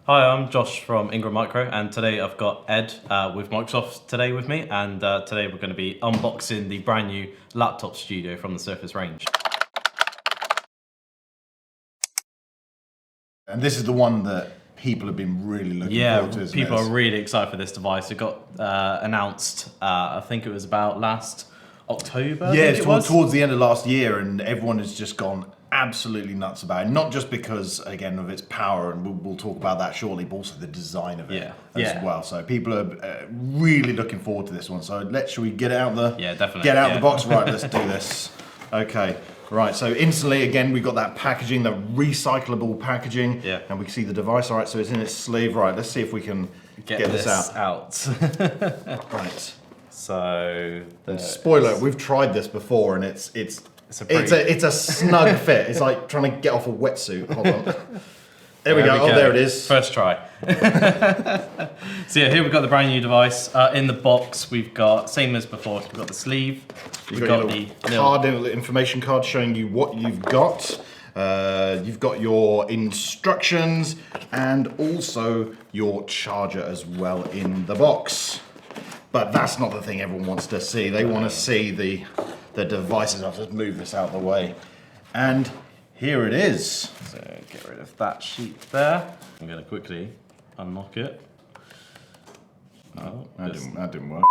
Hi, I'm Josh from Ingram Micro, and today I've got Ed with Microsoft today with me, and today we're going to be unboxing the brand new laptop studio from the Surface range. And this is the one that people have been really looking forward to, isn't it? People are really excited for this device. It got announced, I think it was about last October. Yeah, it's towards the end of last year, and everyone has just gone absolutely nuts about it. Not just because, again, of its power, and we'll talk about that shortly, but also the design of it as well. So people are really looking forward to this one. So shall we get out the get out the box? Right, let's do this. Okay. Right, so instantly, again, we've got that packaging, the recyclable packaging, and we can see the device. All right, so it's in its sleeve. Right, let's see if we can get this out. Right. So, spoiler, we've tried this before, and it's a snug fit. It's like trying to get off a wetsuit. Hold on. There we go. Oh, there it is. First try. So yeah, here we've got the brand new device. In the box, we've got, same as before, we've got the sleeve. We've got the information card showing you what you've got. You've got your instructions and also your charger as well in the box. But that's not the thing everyone wants to see. They want to see the devices. I'll just move this out of the way. And here it is. So get rid of that sheet there. I'm going to quickly unlock it. Oh, that didn't work.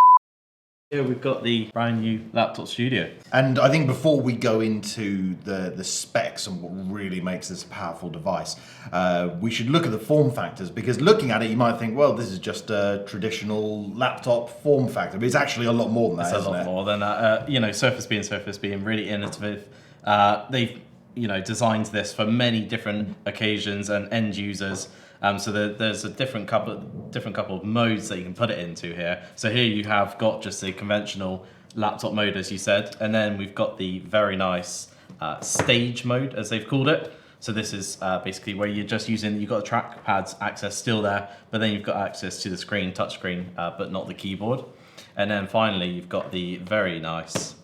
Here we've got the brand new laptop studio. And I think before we go into the specs and what really makes this a powerful device, we should look at the form factors, because looking at it, you might think, well, this is just a traditional laptop form factor, but it's actually a lot more than that, isn't it? It's a lot more than that. You know, Surface being really innovative. They've designed this for many different occasions and end users. So there's a different couple of modes that you can put it into here. So here you have got just the conventional laptop mode, as you said, and then we've got the very nice stage mode, as they've called it. So this is basically where you're just using, you've got the trackpad's access still there, but then you've got access to the screen, touch screen, but not the keyboard. And then finally, you've got the very nice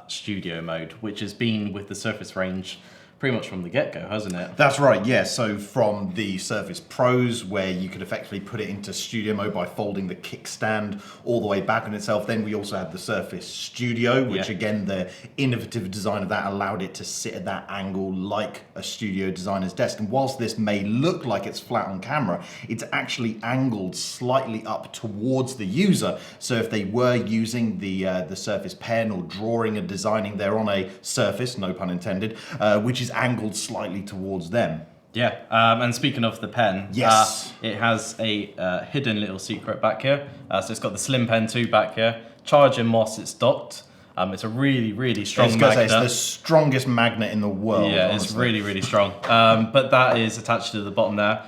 studio mode, which has been with the Surface range pretty much from the get-go, hasn't it? That's right, yeah. So from the Surface Pros, where you could effectively put it into studio mode by folding the kickstand all the way back on itself. Then we also had the Surface Studio, which again, the innovative design of that allowed it to sit at that angle like a studio designer's desk. And whilst this may look like it's flat on camera, it's actually angled slightly up towards the user. So if they were using the Surface Pen or drawing and designing, they're on a surface, no pun intended, which is angled slightly towards them. Yeah, and speaking of the pen, it has a hidden little secret back here. So it's got the Slim Pen 2 back here. Charging whilst it's docked. It's a really, really strong magnet. It's the strongest magnet in the world. Yeah, honestly. It's really, really strong. But that is attached to the bottom there.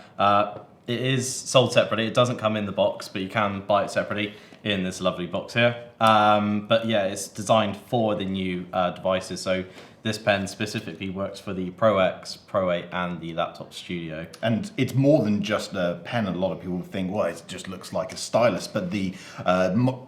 It is sold separately. It doesn't come in the box, but you can buy it separately in this lovely box here. But yeah, it's designed for the new devices. So this pen specifically works for the Pro X, Pro 8, and the Laptop Studio. And it's more than just a pen. A lot of people think, well, it just looks like a stylus. But the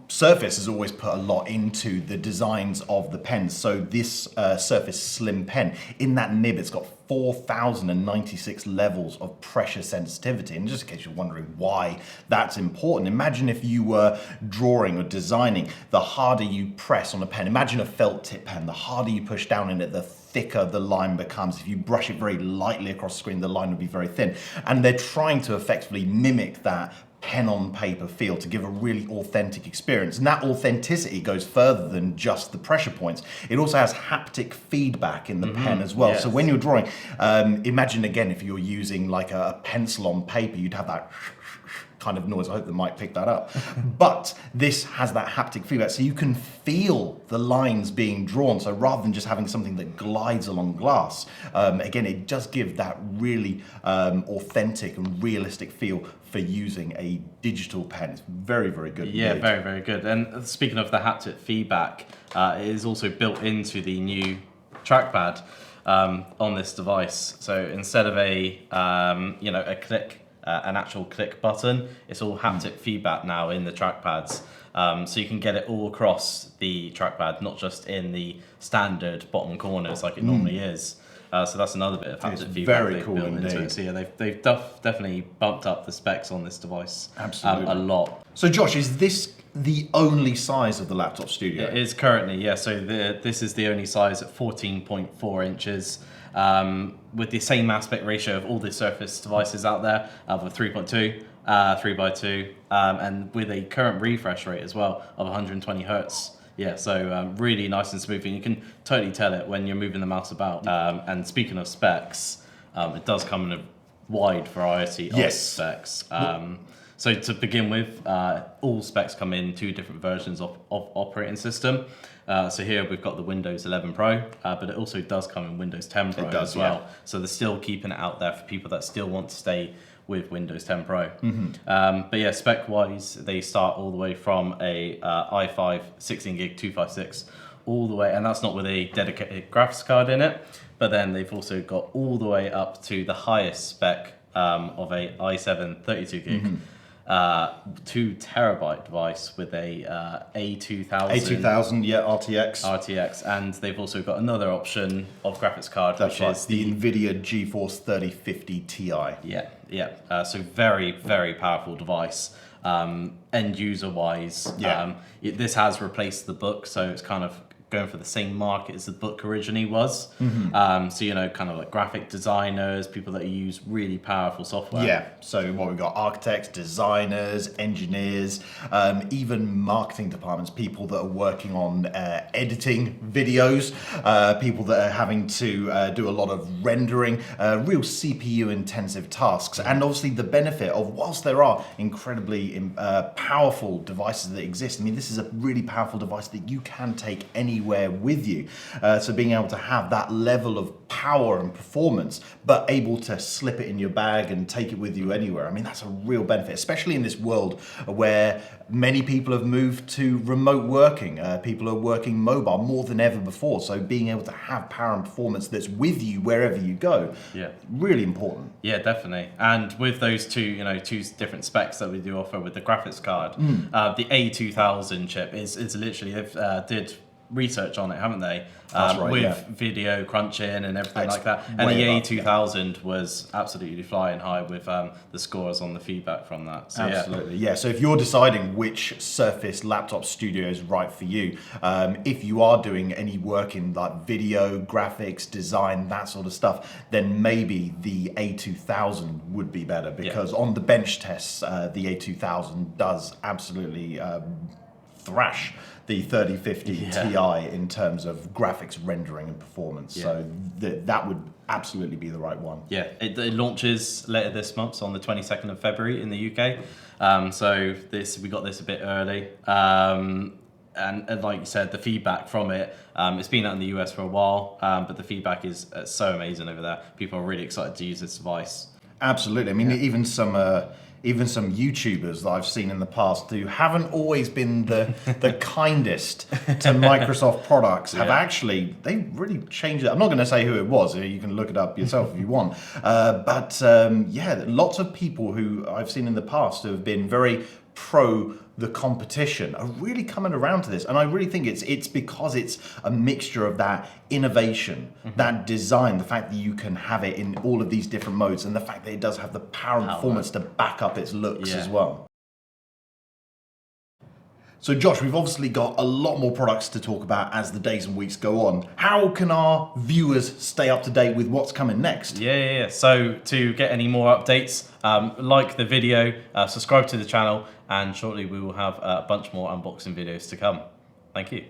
Surface has always put a lot into the designs of the pens. So this Surface Slim Pen, in that nib, it's got 4,096 levels of pressure sensitivity. And just in case you're wondering why that's important, imagine if you were drawing or designing, the harder you press on a pen, imagine a felt tip pen, the harder you push down in it, the thicker the line becomes. If you brush it very lightly across the screen, the line will be very thin. And they're trying to effectively mimic that pen on paper feel to give a really authentic experience. And that authenticity goes further than just the pressure points. It also has haptic feedback in the pen as well. Yes. So when you're drawing, imagine again, if you're using like a pencil on paper, you'd have that kind of noise. I hope the mic picked that up. But this has that haptic feedback, so you can feel the lines being drawn. So rather than just having something that glides along glass, again, it does give that really authentic and realistic feel for using a digital pen. It's very, very good. Yeah, very, very good. And speaking of the haptic feedback, it is also built into the new trackpad on this device. So instead of a click, an actual click button, it's all haptic feedback now in the trackpads. So you can get it all across the trackpad, not just in the standard bottom corners like it normally is. So that's another bit of haptic feedback very they've cool built into indeed. it. So yeah, they've definitely bumped up the specs on this device Absolutely. a lot. So Josh, is this the only size of the laptop studio? It is currently, yeah. So this is the only size at 14.4 inches. With the same aspect ratio of all the Surface devices out there, of a 3.2, 3x2, and with a current refresh rate as well of 120 hertz. Yeah, so really nice and smooth, and you can totally tell it when you're moving the mouse about. And speaking of specs, it does come in a wide variety of specs. So to begin with, all specs come in 2 different versions of operating system. So here we've got the Windows 11 Pro, but it also does come in Windows 10 Pro as well. Yeah. So they're still keeping it out there for people that still want to stay with Windows 10 Pro. But yeah, spec-wise, they start all the way from a i5 16 gig 256 all the way, and that's not with a dedicated graphics card in it, but then they've also got all the way up to the highest spec of a i7 32 gig. 2 terabyte device with a A2000. A2000, yeah, RTX, and they've also got another option of graphics card, That's which right, is the NVIDIA GeForce 3050 Ti. Yeah. So very, very powerful device. End user wise, this has replaced the book, so it's kind of going for the same market as the book originally was. So, you know, kind of like graphic designers, people that use really powerful software. Yeah, so what we've got, architects, designers, engineers, even marketing departments, people that are working on editing videos, people that are having to do a lot of rendering, real CPU intensive tasks. And obviously the benefit of, whilst there are incredibly powerful devices that exist, I mean, this is a really powerful device that you can take anywhere with you. So being able to have that level of power and performance, but able to slip it in your bag and take it with you anywhere, I mean, that's a real benefit, especially in this world where many people have moved to remote working. People are working mobile more than ever before. So being able to have power and performance that's with you wherever you go, really important. Yeah, definitely. And with those two different specs that we do offer with the graphics card, the A2000 chip is literally, they've did research on it, haven't they? With video crunching and everything like that. And the A2000 was absolutely flying high with the scores on the feedback from that. So, absolutely, yeah. So if you're deciding which Surface laptop studio is right for you, if you are doing any work in like video, graphics, design, that sort of stuff, then maybe the A2000 would be better, because on the bench tests, the A2000 does absolutely thrash the 3050 Ti in terms of graphics rendering and performance. So that would absolutely be the right one. Yeah, it launches later this month, so on the 22nd of February in the UK. So we got this a bit early. And like you said, the feedback from it, it's been out in the US for a while, but the feedback is so amazing over there. People are really excited to use this device. Absolutely. I mean, even some YouTubers that I've seen in the past who haven't always been the kindest to Microsoft products have actually, they really changed it. I'm not going to say who it was. You can look it up yourself if you want. But lots of people who I've seen in the past who have been very pro the competition are really coming around to this, and I really think it's because it's a mixture of that innovation, that design, the fact that you can have it in all of these different modes, and the fact that it does have the power and performance to back up its looks as well. So Josh, we've obviously got a lot more products to talk about as the days and weeks go on. How can our viewers stay up to date with what's coming next? Yeah. So to get any more updates, like the video, subscribe to the channel, and shortly we will have a bunch more unboxing videos to come. Thank you.